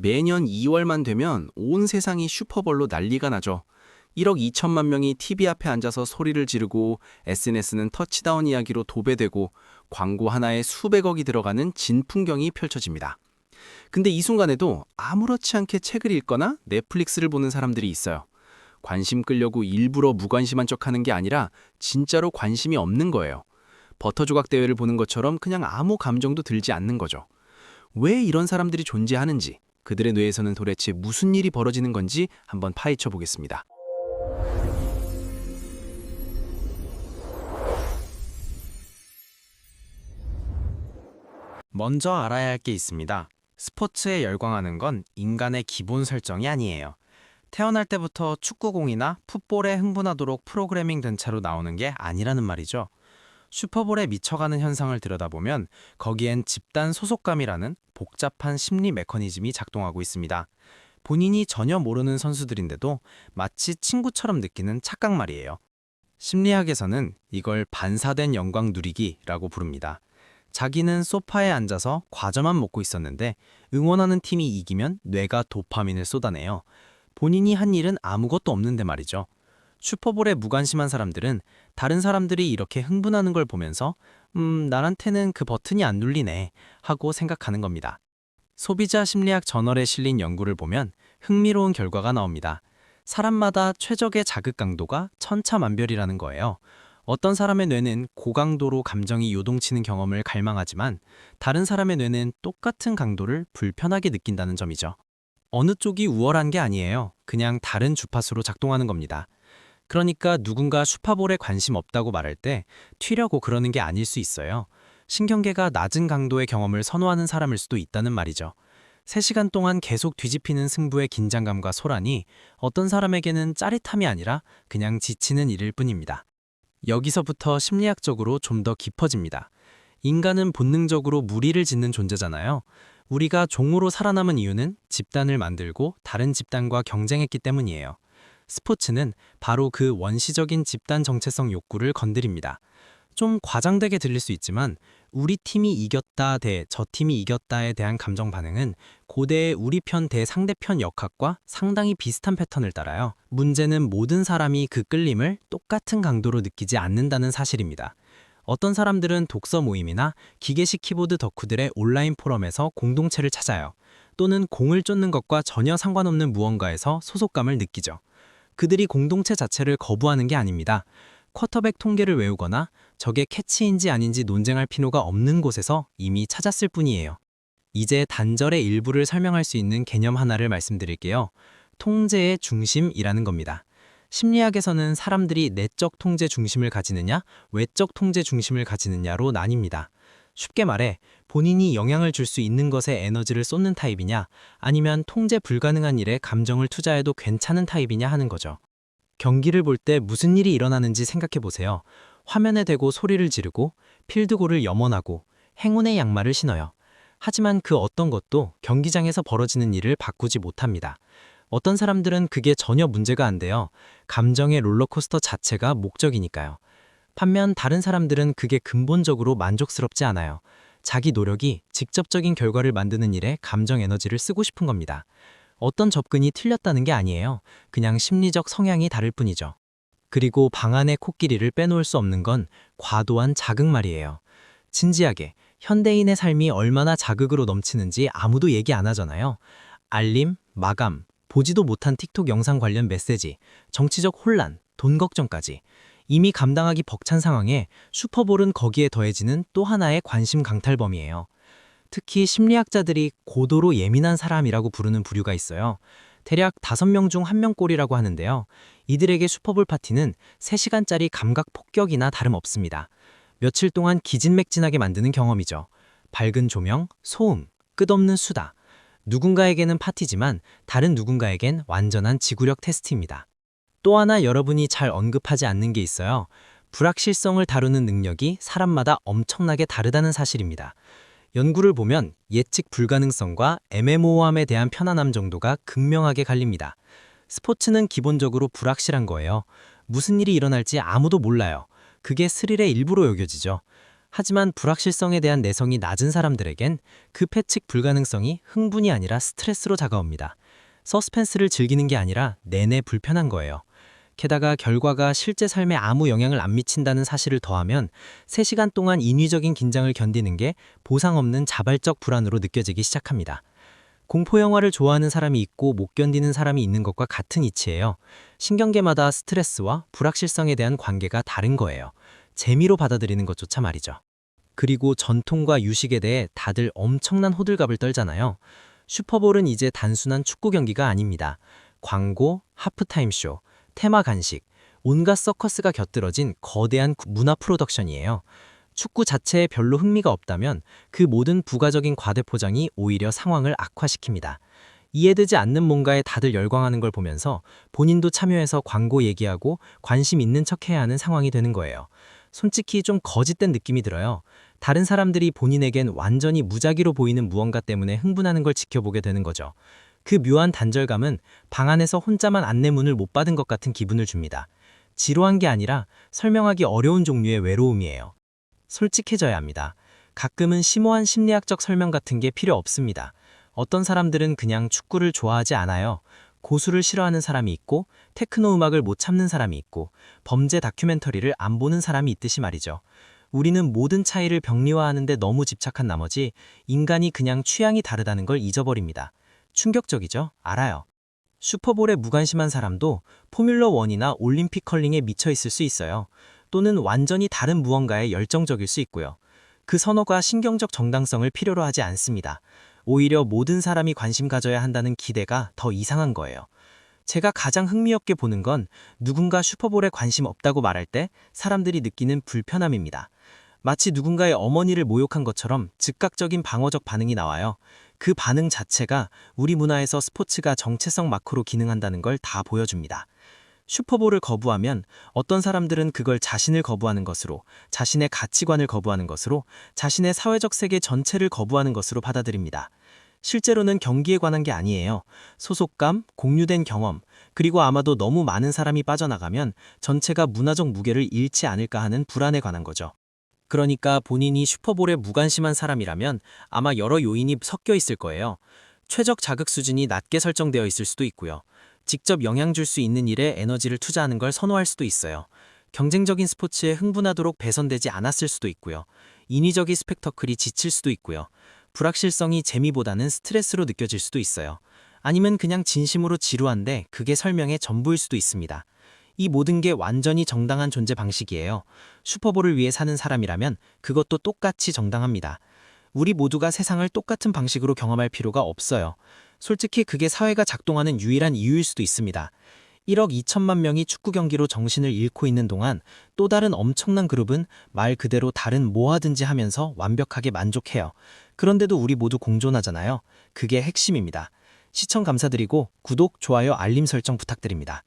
매년 2월만 되면 온 세상이 슈퍼볼로 난리가 나죠. 1억 2천만 명이 TV 앞에 앉아서 소리를 지르고 SNS는 터치다운 이야기로 도배되고 광고 하나에 수백억이 들어가는 진풍경이 펼쳐집니다. 근데 이 순간에도 아무렇지 않게 책을 읽거나 넷플릭스를 보는 사람들이 있어요. 관심 끌려고 일부러 무관심한 척하는 게 아니라 진짜로 관심이 없는 거예요. 버터 조각 대회를 보는 것처럼 그냥 아무 감정도 들지 않는 거죠. 왜 이런 사람들이 존재하는지, 그들의 뇌에서는 도대체 무슨 일이 벌어지는 건지 한번 파헤쳐 보겠습니다. 먼저 알아야 할 게 있습니다. 스포츠에 열광하는 건 인간의 기본 설정이 아니에요. 태어날 때부터 축구공이나 풋볼에 흥분하도록 프로그래밍 된 채로 나오는 게 아니라는 말이죠. 슈퍼볼에 미쳐가는 현상을 들여다보면 거기엔 집단 소속감이라는 복잡한 심리 메커니즘이 작동하고 있습니다. 본인이 전혀 모르는 선수들인데도 마치 친구처럼 느끼는 착각 말이에요. 심리학에서는 이걸 반사된 영광 누리기라고 부릅니다. 자기는 소파에 앉아서 과자만 먹고 있었는데 응원하는 팀이 이기면 뇌가 도파민을 쏟아내요. 본인이 한 일은 아무것도 없는데 말이죠. 슈퍼볼에 무관심한 사람들은 다른 사람들이 이렇게 흥분하는 걸 보면서 나한테는 그 버튼이 안 눌리네 하고 생각하는 겁니다. 소비자 심리학 저널에 실린 연구를 보면 흥미로운 결과가 나옵니다. 사람마다 최적의 자극 강도가 천차만별이라는 거예요. 어떤 사람의 뇌는 고강도로 감정이 요동치는 경험을 갈망하지만 다른 사람의 뇌는 똑같은 강도를 불편하게 느낀다는 점이죠. 어느 쪽이 우월한 게 아니에요. 그냥 다른 주파수로 작동하는 겁니다. 그러니까 누군가 슈퍼볼에 관심 없다고 말할 때 튀려고 그러는 게 아닐 수 있어요. 신경계가 낮은 강도의 경험을 선호하는 사람일 수도 있다는 말이죠. 3시간 동안 계속 뒤집히는 승부의 긴장감과 소란이 어떤 사람에게는 짜릿함이 아니라 그냥 지치는 일일 뿐입니다. 여기서부터 심리학적으로 좀 더 깊어집니다. 인간은 본능적으로 무리를 짓는 존재잖아요. 우리가 종으로 살아남은 이유는 집단을 만들고 다른 집단과 경쟁했기 때문이에요. 스포츠는 바로 그 원시적인 집단 정체성 욕구를 건드립니다. 좀 과장되게 들릴 수 있지만 우리 팀이 이겼다 대 저 팀이 이겼다에 대한 감정 반응은 고대의 우리 편 대 상대편 역학과 상당히 비슷한 패턴을 따라요. 문제는 모든 사람이 그 끌림을 똑같은 강도로 느끼지 않는다는 사실입니다. 어떤 사람들은 독서 모임이나 기계식 키보드 덕후들의 온라인 포럼에서 공동체를 찾아요. 또는 공을 쫓는 것과 전혀 상관없는 무언가에서 소속감을 느끼죠. 그들이 공동체 자체를 거부하는 게 아닙니다. 쿼터백 통계를 외우거나 저게 캐치인지 아닌지 논쟁할 필요가 없는 곳에서 이미 찾았을 뿐이에요. 이제 단절의 일부를 설명할 수 있는 개념 하나를 말씀드릴게요. 통제의 중심이라는 겁니다. 심리학에서는 사람들이 내적 통제 중심을 가지느냐, 외적 통제 중심을 가지느냐로 나뉩니다. 쉽게 말해 본인이 영향을 줄 수 있는 것에 에너지를 쏟는 타입이냐, 아니면 통제 불가능한 일에 감정을 투자해도 괜찮은 타입이냐 하는 거죠. 경기를 볼 때 무슨 일이 일어나는지 생각해 보세요. 화면에 대고 소리를 지르고 필드골을 염원하고 행운의 양말을 신어요. 하지만 그 어떤 것도 경기장에서 벌어지는 일을 바꾸지 못합니다. 어떤 사람들은 그게 전혀 문제가 안 돼요. 감정의 롤러코스터 자체가 목적이니까요. 반면 다른 사람들은 그게 근본적으로 만족스럽지 않아요. 자기 노력이 직접적인 결과를 만드는 일에 감정 에너지를 쓰고 싶은 겁니다. 어떤 접근이 틀렸다는 게 아니에요. 그냥 심리적 성향이 다를 뿐이죠. 그리고 방 안의 코끼리를 빼놓을 수 없는 건 과도한 자극 말이에요. 진지하게 현대인의 삶이 얼마나 자극으로 넘치는지 아무도 얘기 안 하잖아요. 알림, 마감, 보지도 못한 틱톡 영상 관련 메시지, 정치적 혼란, 돈 걱정까지. 이미 감당하기 벅찬 상황에 슈퍼볼은 거기에 더해지는 또 하나의 관심 강탈범이에요. 특히 심리학자들이 고도로 예민한 사람이라고 부르는 부류가 있어요. 대략 5명 중 1명꼴이라고 하는데요. 이들에게 슈퍼볼 파티는 3시간짜리 감각 폭격이나 다름없습니다. 며칠 동안 기진맥진하게 만드는 경험이죠. 밝은 조명, 소음, 끝없는 수다. 누군가에게는 파티지만 다른 누군가에겐 완전한 지구력 테스트입니다. 또 하나 여러분이 잘 언급하지 않는 게 있어요. 불확실성을 다루는 능력이 사람마다 엄청나게 다르다는 사실입니다. 연구를 보면 예측 불가능성과 애매모호함에 대한 편안함 정도가 극명하게 갈립니다. 스포츠는 기본적으로 불확실한 거예요. 무슨 일이 일어날지 아무도 몰라요. 그게 스릴의 일부로 여겨지죠. 하지만 불확실성에 대한 내성이 낮은 사람들에겐 그 패측 불가능성이 흥분이 아니라 스트레스로 다가옵니다. 서스펜스를 즐기는 게 아니라 내내 불편한 거예요. 게다가 결과가 실제 삶에 아무 영향을 안 미친다는 사실을 더하면 3시간 동안 인위적인 긴장을 견디는 게 보상 없는 자발적 불안으로 느껴지기 시작합니다. 공포 영화를 좋아하는 사람이 있고 못 견디는 사람이 있는 것과 같은 이치예요. 신경계마다 스트레스와 불확실성에 대한 관계가 다른 거예요. 재미로 받아들이는 것조차 말이죠. 그리고 전통과 유식에 대해 다들 엄청난 호들갑을 떨잖아요. 슈퍼볼은 이제 단순한 축구 경기가 아닙니다. 광고, 하프타임쇼, 테마 간식, 온갖 서커스가 곁들어진 거대한 문화 프로덕션이에요. 축구 자체에 별로 흥미가 없다면 그 모든 부가적인 과대 포장이 오히려 상황을 악화시킵니다. 이해되지 않는 뭔가에 다들 열광하는 걸 보면서 본인도 참여해서 광고 얘기하고 관심 있는 척해야 하는 상황이 되는 거예요. 솔직히 좀 거짓된 느낌이 들어요. 다른 사람들이 본인에겐 완전히 무작위로 보이는 무언가 때문에 흥분하는 걸 지켜보게 되는 거죠. 그 묘한 단절감은 방 안에서 혼자만 안내문을 못 받은 것 같은 기분을 줍니다. 지루한 게 아니라 설명하기 어려운 종류의 외로움이에요. 솔직해져야 합니다. 가끔은 심오한 심리학적 설명 같은 게 필요 없습니다. 어떤 사람들은 그냥 축구를 좋아하지 않아요. 고수를 싫어하는 사람이 있고 테크노 음악을 못 참는 사람이 있고 범죄 다큐멘터리를 안 보는 사람이 있듯이 말이죠. 우리는 모든 차이를 병리화하는데 너무 집착한 나머지 인간이 그냥 취향이 다르다는 걸 잊어버립니다. 충격적이죠? 알아요. 슈퍼볼에 무관심한 사람도 포뮬러 1이나 올림픽 컬링에 미쳐 있을 수 있어요. 또는 완전히 다른 무언가에 열정적일 수 있고요. 그 선호가 신경적 정당성을 필요로 하지 않습니다. 오히려 모든 사람이 관심 가져야 한다는 기대가 더 이상한 거예요. 제가 가장 흥미롭게 보는 건 누군가 슈퍼볼에 관심 없다고 말할 때 사람들이 느끼는 불편함입니다. 마치 누군가의 어머니를 모욕한 것처럼 즉각적인 방어적 반응이 나와요. 그 반응 자체가 우리 문화에서 스포츠가 정체성 마크로 기능한다는 걸 다 보여줍니다. 슈퍼볼을 거부하면 어떤 사람들은 그걸 자신을 거부하는 것으로, 자신의 가치관을 거부하는 것으로, 자신의 사회적 세계 전체를 거부하는 것으로 받아들입니다. 실제로는 경기에 관한 게 아니에요. 소속감, 공유된 경험, 그리고 아마도 너무 많은 사람이 빠져나가면 전체가 문화적 무게를 잃지 않을까 하는 불안에 관한 거죠. 그러니까 본인이 슈퍼볼에 무관심한 사람이라면 아마 여러 요인이 섞여 있을 거예요. 최적 자극 수준이 낮게 설정되어 있을 수도 있고요. 직접 영향 줄 수 있는 일에 에너지를 투자하는 걸 선호할 수도 있어요. 경쟁적인 스포츠에 흥분하도록 배선되지 않았을 수도 있고요. 인위적인 스펙터클이 지칠 수도 있고요. 불확실성이 재미보다는 스트레스로 느껴질 수도 있어요. 아니면 그냥 진심으로 지루한데 그게 설명의 전부일 수도 있습니다. 이 모든 게 완전히 정당한 존재 방식이에요. 슈퍼볼을 위해 사는 사람이라면 그것도 똑같이 정당합니다. 우리 모두가 세상을 똑같은 방식으로 경험할 필요가 없어요. 솔직히 그게 사회가 작동하는 유일한 이유일 수도 있습니다. 1억 2천만 명이 축구 경기로 정신을 잃고 있는 동안 또 다른 엄청난 그룹은 말 그대로 다른 뭐 하든지 하면서 완벽하게 만족해요. 그런데도 우리 모두 공존하잖아요. 그게 핵심입니다. 시청 감사드리고 구독, 좋아요, 알림 설정 부탁드립니다.